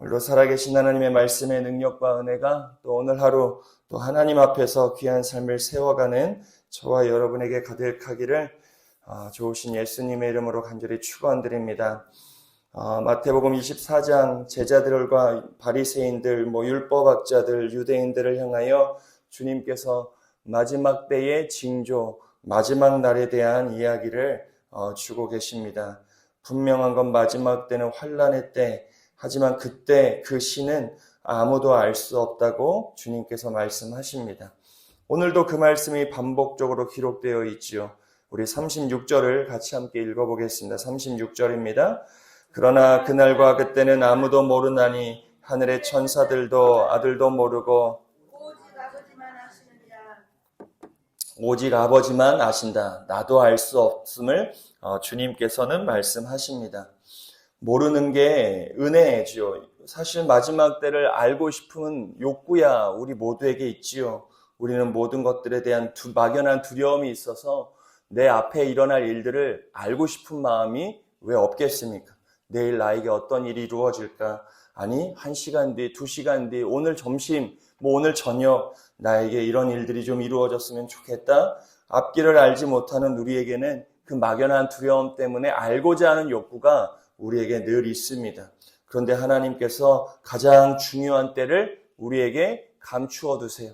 오늘도 살아계신 하나님의 말씀의 능력과 은혜가 또 오늘 하루 또 하나님 앞에서 귀한 삶을 세워가는 저와 여러분에게 가득하기를 좋으신 예수님의 이름으로 간절히 축원드립니다. 마태복음 24장 제자들과 바리새인들, 율법학자들, 유대인들을 향하여 주님께서 마지막 때의 징조, 마지막 날에 대한 이야기를 주고 계십니다. 분명한 건 마지막 때는 환난의 때, 하지만 그때 그 시는 아무도 알 수 없다고 주님께서 말씀하십니다. 오늘도 그 말씀이 반복적으로 기록되어 있지요. 우리 36절을 같이 함께 읽어보겠습니다. 36절입니다. 그러나 그날과 그때는 아무도 모르나니 하늘의 천사들도 아들도 모르고 오직 아버지만 아신다. 나도 알 수 없음을 주님께서는 말씀하십니다. 모르는 게 은혜지요. 사실 마지막 때를 알고 싶은 욕구야 우리 모두에게 있지요. 우리는 모든 것들에 대한 막연한 두려움이 있어서 내 앞에 일어날 일들을 알고 싶은 마음이 왜 없겠습니까? 내일 나에게 어떤 일이 이루어질까? 아니 1시간 뒤, 2시간 뒤, 오늘 점심, 오늘 저녁 나에게 이런 일들이 좀 이루어졌으면 좋겠다. 앞길을 알지 못하는 우리에게는 그 막연한 두려움 때문에 알고자 하는 욕구가 우리에게 늘 있습니다. 그런데 하나님께서 가장 중요한 때를 우리에게 감추어 두세요.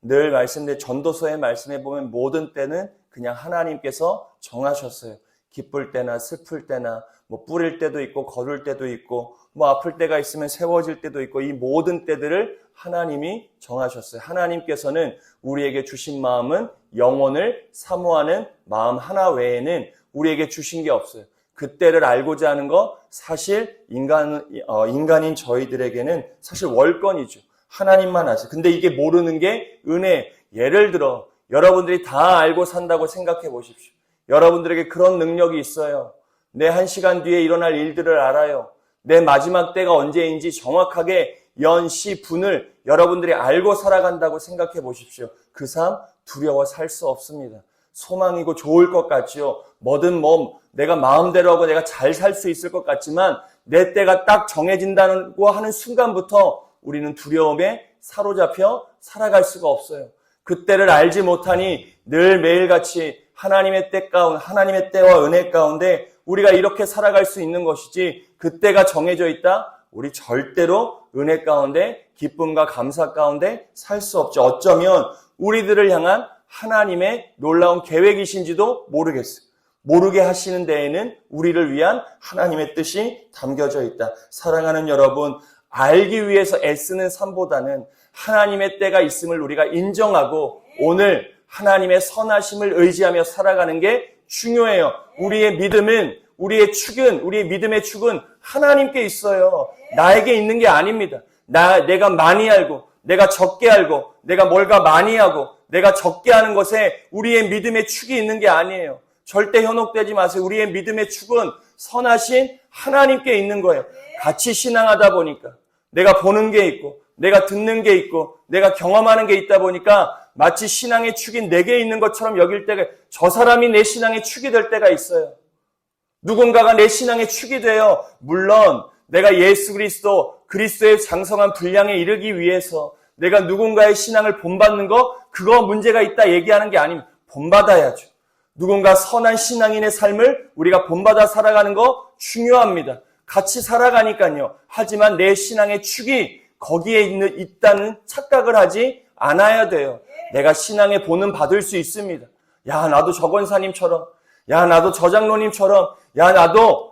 늘 말씀드린 전도서의 말씀에 보면 모든 때는 그냥 하나님께서 정하셨어요. 기쁠 때나 슬플 때나 뿌릴 때도 있고 거둘 때도 있고 아플 때가 있으면 세워질 때도 있고 이 모든 때들을 하나님이 정하셨어요. 하나님께서는 우리에게 주신 마음은 영혼을 사모하는 마음 하나 외에는 우리에게 주신 게 없어요. 그때를 알고자 하는 거 사실 인간인 저희들에게는 사실 월권이죠. 하나님만 아세요. 근데 이게 모르는 게 은혜. 예를 들어 여러분들이 다 알고 산다고 생각해 보십시오. 여러분들에게 그런 능력이 있어요. 내 1시간 뒤에 일어날 일들을 알아요. 내 마지막 때가 언제인지 정확하게 연, 시, 분을 여러분들이 알고 살아간다고 생각해 보십시오. 그 삶 두려워 살 수 없습니다. 소망이고 좋을 것 같지요. 뭐든 내가 마음대로 하고 내가 잘 살 수 있을 것 같지만 내 때가 딱 정해진다고 하는 순간부터 우리는 두려움에 사로잡혀 살아갈 수가 없어요. 그때를 알지 못하니 늘 매일같이 하나님의 때와 은혜 가운데 우리가 이렇게 살아갈 수 있는 것이지 그때가 정해져 있다? 우리 절대로 은혜 가운데 기쁨과 감사 가운데 살 수 없죠. 어쩌면 우리들을 향한 하나님의 놀라운 계획이신지도 모르겠어요. 모르게 하시는 데에는 우리를 위한 하나님의 뜻이 담겨져 있다. 사랑하는 여러분, 알기 위해서 애쓰는 삶보다는 하나님의 때가 있음을 우리가 인정하고 오늘 하나님의 선하심을 의지하며 살아가는 게 중요해요. 우리의 믿음은, 우리의 믿음의 축은 하나님께 있어요. 나에게 있는 게 아닙니다. 내가 많이 알고, 내가 적게 알고, 내가 뭘가 많이 하고, 내가 적게 하는 것에 우리의 믿음의 축이 있는 게 아니에요. 절대 현혹되지 마세요. 우리의 믿음의 축은 선하신 하나님께 있는 거예요. 같이 신앙하다 보니까 내가 보는 게 있고 내가 듣는 게 있고 내가 경험하는 게 있다 보니까 마치 신앙의 축이 내게 있는 것처럼 여길 때가 저 사람이 내 신앙의 축이 될 때가 있어요. 누군가가 내 신앙의 축이 돼요. 물론 내가 예수 그리스도의 장성한 분량에 이르기 위해서 내가 누군가의 신앙을 본받는 거 그거 문제가 있다 얘기하는 게 아닙니다. 본받아야죠. 누군가 선한 신앙인의 삶을 우리가 본받아 살아가는 거 중요합니다. 같이 살아가니까요. 하지만 내 신앙의 축이 거기에 있다는 착각을 하지 않아야 돼요. 내가 신앙의 본은 받을 수 있습니다. 야, 나도 저 권사님처럼, 야, 나도 저 장로님처럼, 야,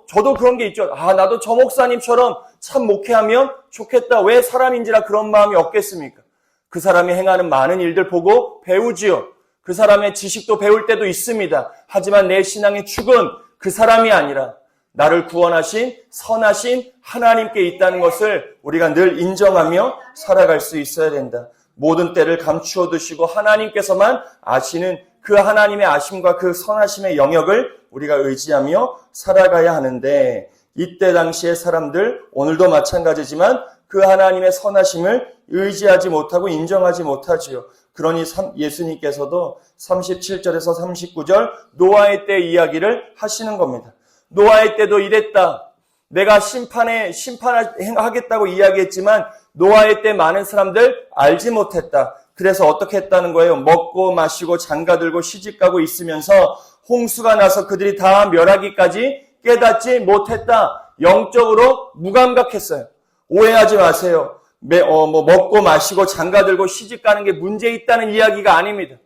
저도 그런 게 있죠. 나도 저 목사님처럼 참 목회하면 좋겠다. 왜 사람인지라 그런 마음이 없겠습니까? 그 사람이 행하는 많은 일들 보고 배우지요. 그 사람의 지식도 배울 때도 있습니다. 하지만 내 신앙의 축은 그 사람이 아니라 나를 구원하신 선하신 하나님께 있다는 것을 우리가 늘 인정하며 살아갈 수 있어야 된다. 모든 때를 감추어 두시고 하나님께서만 아시는 그 하나님의 아심과 그 선하심의 영역을 우리가 의지하며 살아가야 하는데 이때 당시의 사람들 오늘도 마찬가지지만 그 하나님의 선하심을 의지하지 못하고 인정하지 못하지요. 그러니 예수님께서도 37절에서 39절 노아의 때 이야기를 하시는 겁니다. 노아의 때도 이랬다. 내가 심판하겠다고 이야기했지만 노아의 때 많은 사람들 알지 못했다. 그래서 어떻게 했다는 거예요? 먹고 마시고 장가들고 시집가고 있으면서 홍수가 나서 그들이 다 멸하기까지 깨닫지 못했다. 영적으로 무감각했어요. 오해하지 마세요. 먹고 마시고 장가들고 시집가는 게 문제 있다는 이야기가 아닙니다.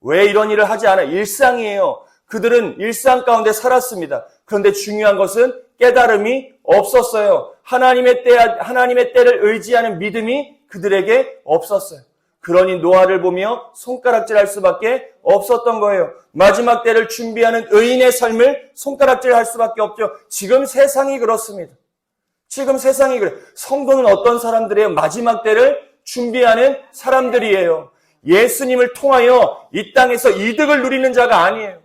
왜 이런 일을 하지 않아요? 일상이에요. 그들은 일상 가운데 살았습니다. 그런데 중요한 것은 깨달음이 없었어요. 하나님의 때를 의지하는 믿음이 그들에게 없었어요. 그러니 노아를 보며 손가락질할 수밖에 없었던 거예요. 마지막 때를 준비하는 의인의 삶을 손가락질할 수밖에 없죠. 지금 세상이 그렇습니다. 지금 세상이 그래요. 성도는 어떤 사람들이에요? 마지막 때를 준비하는 사람들이에요. 예수님을 통하여 이 땅에서 이득을 누리는 자가 아니에요.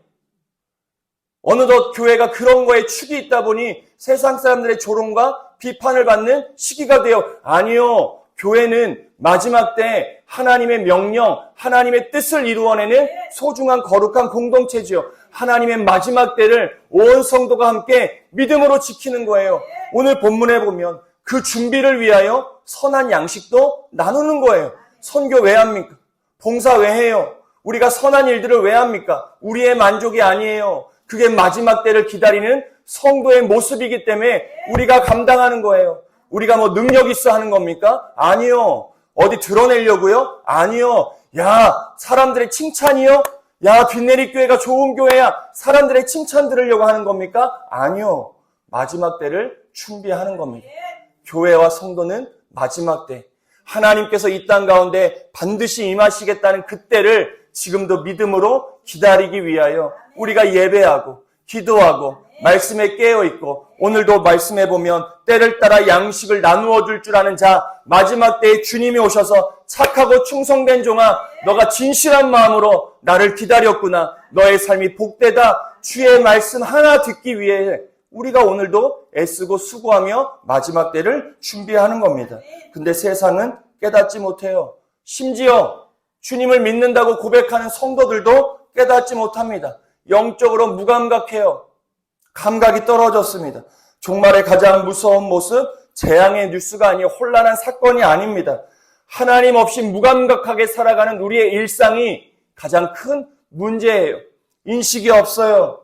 어느덧 교회가 그런 거에 축이 있다 보니 세상 사람들의 조롱과 비판을 받는 시기가 돼요. 아니요. 교회는 마지막 때 하나님의 명령, 하나님의 뜻을 이루어내는 소중한 거룩한 공동체지요. 하나님의 마지막 때를 온 성도가 함께 믿음으로 지키는 거예요. 오늘 본문에 보면 그 준비를 위하여 선한 양식도 나누는 거예요. 선교 왜 합니까? 봉사 왜 해요? 우리가 선한 일들을 왜 합니까? 우리의 만족이 아니에요. 그게 마지막 때를 기다리는 성도의 모습이기 때문에 우리가 감당하는 거예요. 우리가 뭐 능력 있어 하는 겁니까? 아니요. 어디 드러내려고요? 아니요. 야, 사람들의 칭찬이요? 야, 빈내리 교회가 좋은 교회야. 사람들의 칭찬 들으려고 하는 겁니까? 아니요. 마지막 때를 준비하는 겁니다. 교회와 성도는 마지막 때, 하나님께서 이 땅 가운데 반드시 임하시겠다는 그때를 지금도 믿음으로 기다리기 위하여 우리가 예배하고 기도하고 말씀에 깨어있고 오늘도 말씀해 보면 때를 따라 양식을 나누어 줄 줄 아는 자, 마지막 때에 주님이 오셔서 착하고 충성된 종아, 너가 진실한 마음으로 나를 기다렸구나. 너의 삶이 복되다. 주의 말씀 하나 듣기 위해 우리가 오늘도 애쓰고 수고하며 마지막 때를 준비하는 겁니다. 근데 세상은 깨닫지 못해요. 심지어 주님을 믿는다고 고백하는 성도들도 깨닫지 못합니다. 영적으로 무감각해요. 감각이 떨어졌습니다. 종말의 가장 무서운 모습, 재앙의 뉴스가 아니요 혼란한 사건이 아닙니다. 하나님 없이 무감각하게 살아가는 우리의 일상이 가장 큰 문제예요. 인식이 없어요.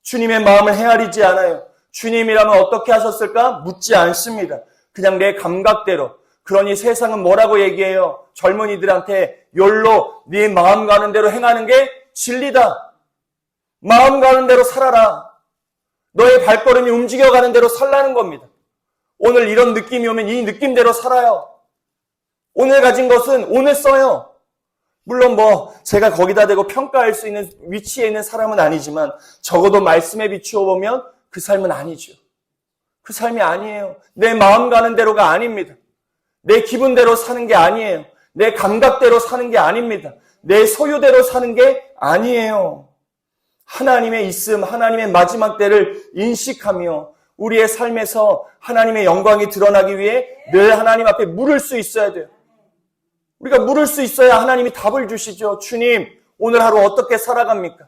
주님의 마음을 헤아리지 않아요. 주님이라면 어떻게 하셨을까? 묻지 않습니다. 그냥 내 감각대로. 그러니 세상은 뭐라고 얘기해요? 젊은이들한테 욜로 네 마음 가는 대로 행하는 게 진리다. 마음 가는 대로 살아라. 너의 발걸음이 움직여가는 대로 살라는 겁니다. 오늘 이런 느낌이 오면 이 느낌대로 살아요. 오늘 가진 것은 오늘 써요. 물론 제가 거기다 대고 평가할 수 있는 위치에 있는 사람은 아니지만 적어도 말씀에 비추어 보면 그 삶은 아니죠. 그 삶이 아니에요. 내 마음 가는 대로가 아닙니다. 내 기분대로 사는 게 아니에요. 내 감각대로 사는 게 아닙니다. 내 소유대로 사는 게 아니에요. 하나님의 있음, 하나님의 마지막 때를 인식하며 우리의 삶에서 하나님의 영광이 드러나기 위해 늘 하나님 앞에 물을 수 있어야 돼요. 우리가 물을 수 있어야 하나님이 답을 주시죠. 주님, 오늘 하루 어떻게 살아갑니까?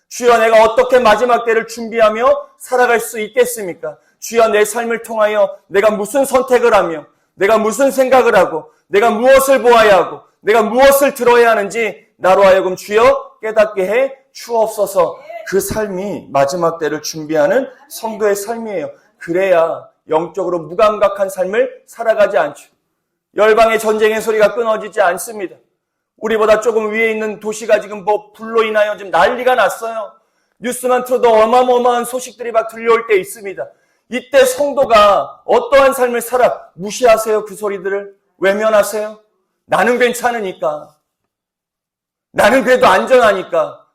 주여, 내가 어떻게 마지막 때를 준비하며 살아갈 수 있겠습니까? 주여, 내 삶을 통하여 내가 무슨 선택을 하며 내가 무슨 생각을 하고 내가 무엇을 보아야 하고 내가 무엇을 들어야 하는지 나로 하여금 주여 깨닫게 해 주옵소서. 그 삶이 마지막 때를 준비하는 성도의 삶이에요. 그래야 영적으로 무감각한 삶을 살아가지 않죠. 열방의 전쟁의 소리가 끊어지지 않습니다. 우리보다 조금 위에 있는 도시가 지금 불로 인하여 지금 난리가 났어요. 뉴스만 틀어도 어마어마한 소식들이 막 들려올 때 있습니다. 이때 성도가 어떠한 삶을 살아? 무시하세요, 그 소리들을? 외면하세요? 나는 괜찮으니까. 나는 그래도 안전하니까.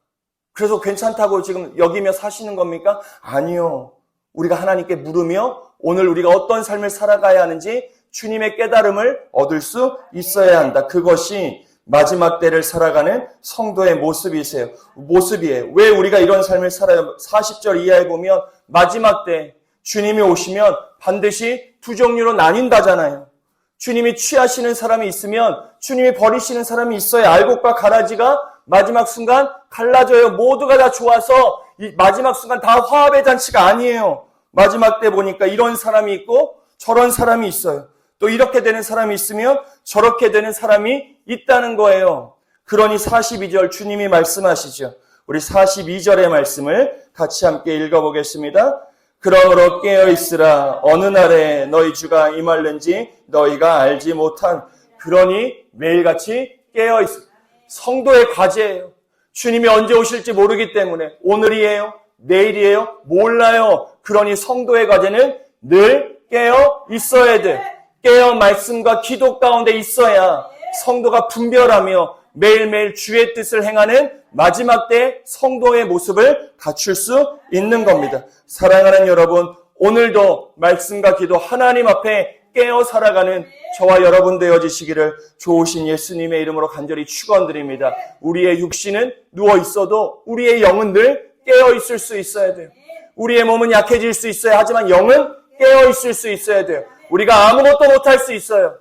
그래서 괜찮다고 지금 여기며 사시는 겁니까? 아니요. 우리가 하나님께 물으며 오늘 우리가 어떤 삶을 살아가야 하는지 주님의 깨달음을 얻을 수 있어야 한다. 그것이 마지막 때를 살아가는 성도의 모습이에요. 왜 우리가 이런 삶을 살아요? 40절 이하에 보면 마지막 때 주님이 오시면 반드시 두 종류로 나뉜다잖아요. 주님이 취하시는 사람이 있으면 주님이 버리시는 사람이 있어야 알곡과 가라지가 마지막 순간 갈라져요. 모두가 다 좋아서 이 마지막 순간 다 화합의 잔치가 아니에요. 마지막 때 보니까 이런 사람이 있고 저런 사람이 있어요. 또 이렇게 되는 사람이 있으면 저렇게 되는 사람이 있다는 거예요. 그러니 42절 주님이 말씀하시죠. 우리 42절의 말씀을 같이 함께 읽어보겠습니다. 그러므로 깨어있으라. 어느 날에 너희 주가 임할는지 너희가 알지 못한. 그러니 매일같이 깨어있으라. 성도의 과제예요. 주님이 언제 오실지 모르기 때문에 오늘이에요? 내일이에요? 몰라요. 그러니 성도의 과제는 늘 깨어 있어야 돼. 깨어 말씀과 기도 가운데 있어야 성도가 분별하며 매일매일 주의 뜻을 행하는 마지막 때 성도의 모습을 갖출 수 있는 겁니다. 사랑하는 여러분, 오늘도 말씀과 기도 하나님 앞에 깨어 살아가는 저와 여러분 되어지시기를 좋으신 예수님의 이름으로 간절히 축원드립니다. 우리의 육신은 누워 있어도 우리의 영은 늘 깨어 있을 수 있어야 돼요. 우리의 몸은 약해질 수 있어야 하지만 영은 깨어 있을 수 있어야 돼요. 우리가 아무것도 못할 수 있어요.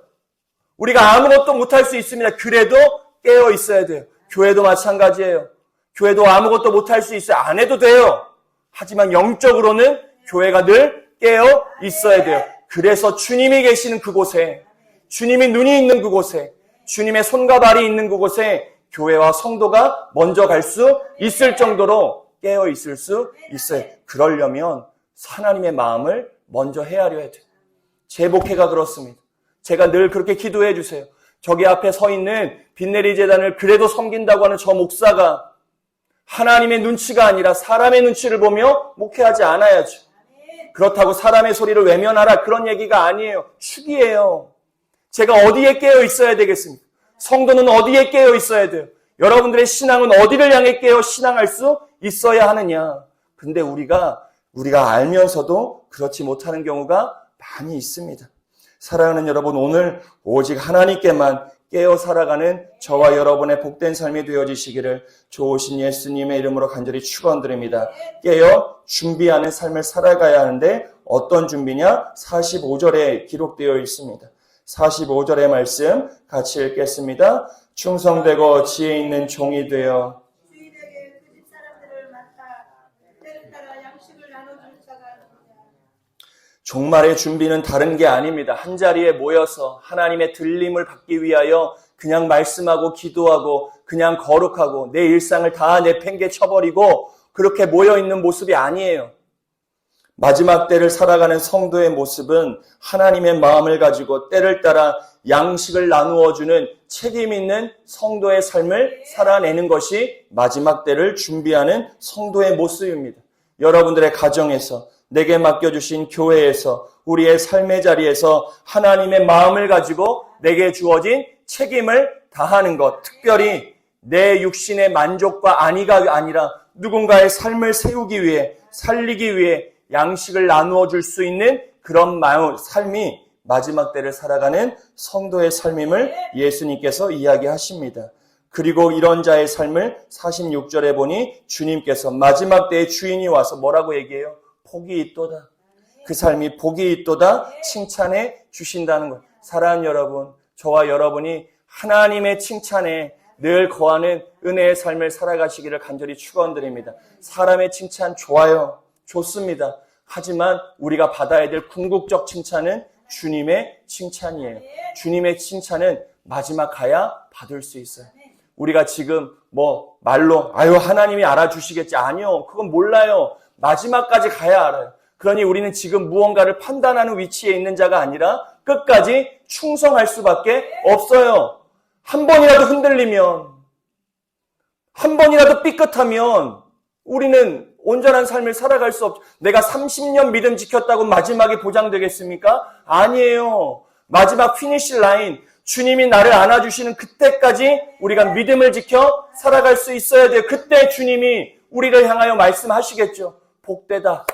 우리가 아무것도 못할 수 있습니다. 그래도 깨어 있어야 돼요. 교회도 마찬가지예요. 교회도 아무것도 못할 수 있어요. 안 해도 돼요. 하지만 영적으로는 교회가 늘 깨어 있어야 돼요. 그래서 주님이 계시는 그곳에, 주님이 눈이 있는 그곳에, 주님의 손과 발이 있는 그곳에 교회와 성도가 먼저 갈 수 있을 정도로 깨어 있을 수 있어요. 그러려면 하나님의 마음을 먼저 헤아려야 돼요. 제 목회가 그렇습니다. 제가 늘 그렇게 기도해 주세요. 저기 앞에 서 있는 빛내리 재단을 그래도 섬긴다고 하는 저 목사가 하나님의 눈치가 아니라 사람의 눈치를 보며 목회하지 않아야죠. 그렇다고 사람의 소리를 외면하라 그런 얘기가 아니에요. 축이에요. 제가 어디에 깨어 있어야 되겠습니까? 성도는 어디에 깨어 있어야 돼요? 여러분들의 신앙은 어디를 향해 깨어 신앙할 수 있어야 하느냐? 근데 우리가 알면서도 그렇지 못하는 경우가 많이 있습니다. 사랑하는 여러분, 오늘 오직 하나님께만 깨어 살아가는 저와 여러분의 복된 삶이 되어지시기를 좋으신 예수님의 이름으로 간절히 축원드립니다. 깨어 준비하는 삶을 살아가야 하는데 어떤 준비냐? 45절에 기록되어 있습니다. 45절의 말씀 같이 읽겠습니다. 충성되고 지혜 있는 종이 되어 주인에게 그 집 사람들을 맡아 때를 따라 양식을 나눠줄 자가 누구냐. 종말의 준비는 다른 게 아닙니다. 한자리에 모여서 하나님의 들림을 받기 위하여 그냥 말씀하고 기도하고 그냥 거룩하고 내 일상을 다 내팽개쳐버리고 그렇게 모여있는 모습이 아니에요. 마지막 때를 살아가는 성도의 모습은 하나님의 마음을 가지고 때를 따라 양식을 나누어주는 책임 있는 성도의 삶을 살아내는 것이 마지막 때를 준비하는 성도의 모습입니다. 여러분들의 가정에서, 내게 맡겨주신 교회에서, 우리의 삶의 자리에서 하나님의 마음을 가지고 내게 주어진 책임을 다하는 것, 특별히 내 육신의 만족과 안위가 아니라 누군가의 삶을 세우기 위해, 살리기 위해 양식을 나누어 줄 수 있는 그런 삶이 마지막 때를 살아가는 성도의 삶임을 예수님께서 이야기하십니다. 그리고 이런 자의 삶을 46절에 보니 주님께서 마지막 때의 주인이 와서 뭐라고 얘기해요? 복이 있도다. 그 삶이 복이 있도다 칭찬해 주신다는 것. 사랑하는 여러분, 저와 여러분이 하나님의 칭찬에 늘 거하는 은혜의 삶을 살아가시기를 간절히 축원드립니다. 사람의 칭찬 좋아요. 좋습니다. 하지만 우리가 받아야 될 궁극적 칭찬은 주님의 칭찬이에요. 주님의 칭찬은 마지막 가야 받을 수 있어요. 우리가 지금 말로 하나님이 알아주시겠지. 아니요. 그건 몰라요. 마지막까지 가야 알아요. 그러니 우리는 지금 무언가를 판단하는 위치에 있는 자가 아니라 끝까지 충성할 수밖에 없어요. 한 번이라도 흔들리면, 한 번이라도 삐끗하면 우리는 온전한 삶을 살아갈 수 없죠. 내가 30년 믿음 지켰다고 마지막에 보장되겠습니까? 아니에요. 마지막 피니시 라인, 주님이 나를 안아주시는 그때까지 우리가 믿음을 지켜 살아갈 수 있어야 돼요. 그때 주님이 우리를 향하여 말씀하시겠죠. 복되다,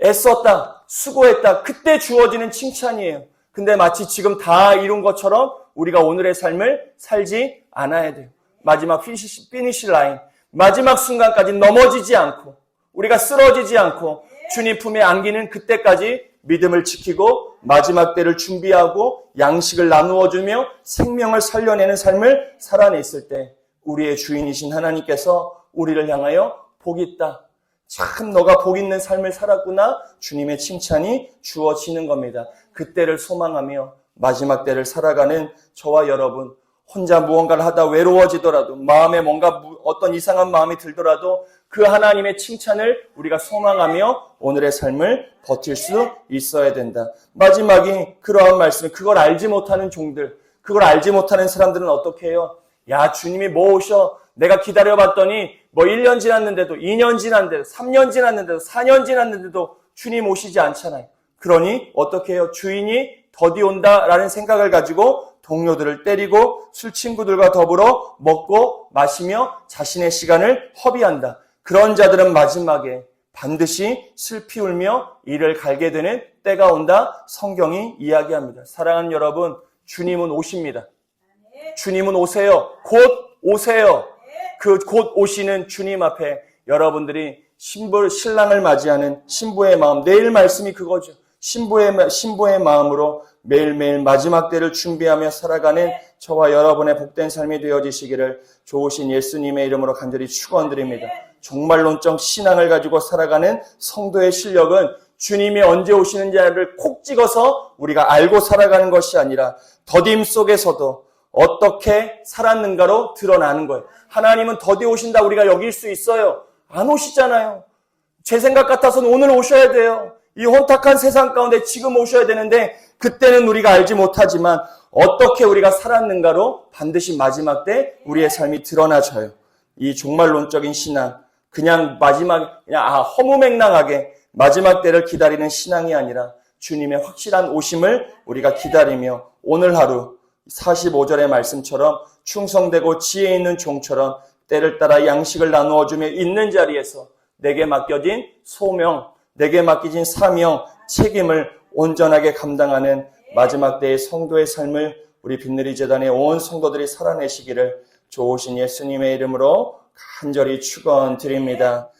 애썼다, 수고했다. 그때 주어지는 칭찬이에요. 근데 마치 지금 다 이룬 것처럼 우리가 오늘의 삶을 살지 않아야 돼요. 마지막 피니시 라인, 마지막 순간까지 넘어지지 않고 우리가 쓰러지지 않고 주님 품에 안기는 그때까지 믿음을 지키고 마지막 때를 준비하고 양식을 나누어주며 생명을 살려내는 삶을 살아냈을 때 우리의 주인이신 하나님께서 우리를 향하여 복이 있다. 참 너가 복 있는 삶을 살았구나. 주님의 칭찬이 주어지는 겁니다. 그때를 소망하며 마지막 때를 살아가는 저와 여러분, 혼자 무언가를 하다 외로워지더라도, 마음에 뭔가 어떤 이상한 마음이 들더라도 그 하나님의 칭찬을 우리가 소망하며 오늘의 삶을 버틸 수 있어야 된다. 마지막이 그러한 말씀, 그걸 알지 못하는 종들, 그걸 알지 못하는 사람들은 어떻게 해요? 야, 주님이 뭐 오셔? 내가 기다려봤더니 뭐 1년 지났는데도, 2년 지났는데도, 3년 지났는데도, 4년 지났는데도 주님 오시지 않잖아요. 그러니 어떻게 해요? 주인이 더디 온다라는 생각을 가지고 동료들을 때리고 술 친구들과 더불어 먹고 마시며 자신의 시간을 허비한다. 그런 자들은 마지막에 반드시 슬피 울며 이를 갈게 되는 때가 온다. 성경이 이야기합니다. 사랑하는 여러분, 주님은 오십니다. 주님은 오세요. 곧 오세요. 그 곧 오시는 주님 앞에 여러분들이 신랑을 맞이하는 신부의 마음, 내일 말씀이 그거죠. 신부의 마음으로 매일매일 마지막 때를 준비하며 살아가는 저와 여러분의 복된 삶이 되어지시기를 좋으신 예수님의 이름으로 간절히 축원드립니다. 종말론적 신앙을 가지고 살아가는 성도의 실력은 주님이 언제 오시는지를 콕 찍어서 우리가 알고 살아가는 것이 아니라 더딤 속에서도 어떻게 살았는가로 드러나는 거예요. 하나님은 더디 오신다 우리가 여길 수 있어요. 안 오시잖아요. 제 생각 같아서는 오늘 오셔야 돼요. 이 혼탁한 세상 가운데 지금 오셔야 되는데 그때는 우리가 알지 못하지만 어떻게 우리가 살았는가로 반드시 마지막 때 우리의 삶이 드러나져요. 이 종말론적인 신앙, 그냥 허무맹랑하게 마지막 때를 기다리는 신앙이 아니라 주님의 확실한 오심을 우리가 기다리며 오늘 하루 45절의 말씀처럼 충성되고 지혜 있는 종처럼 때를 따라 양식을 나누어주며 있는 자리에서 내게 맡겨진 소명, 내게 맡겨진 사명, 책임을 온전하게 감당하는 마지막 때의 성도의 삶을 우리 빛누리 재단의 온 성도들이 살아내시기를 좋으신 예수님의 이름으로 간절히 축원드립니다.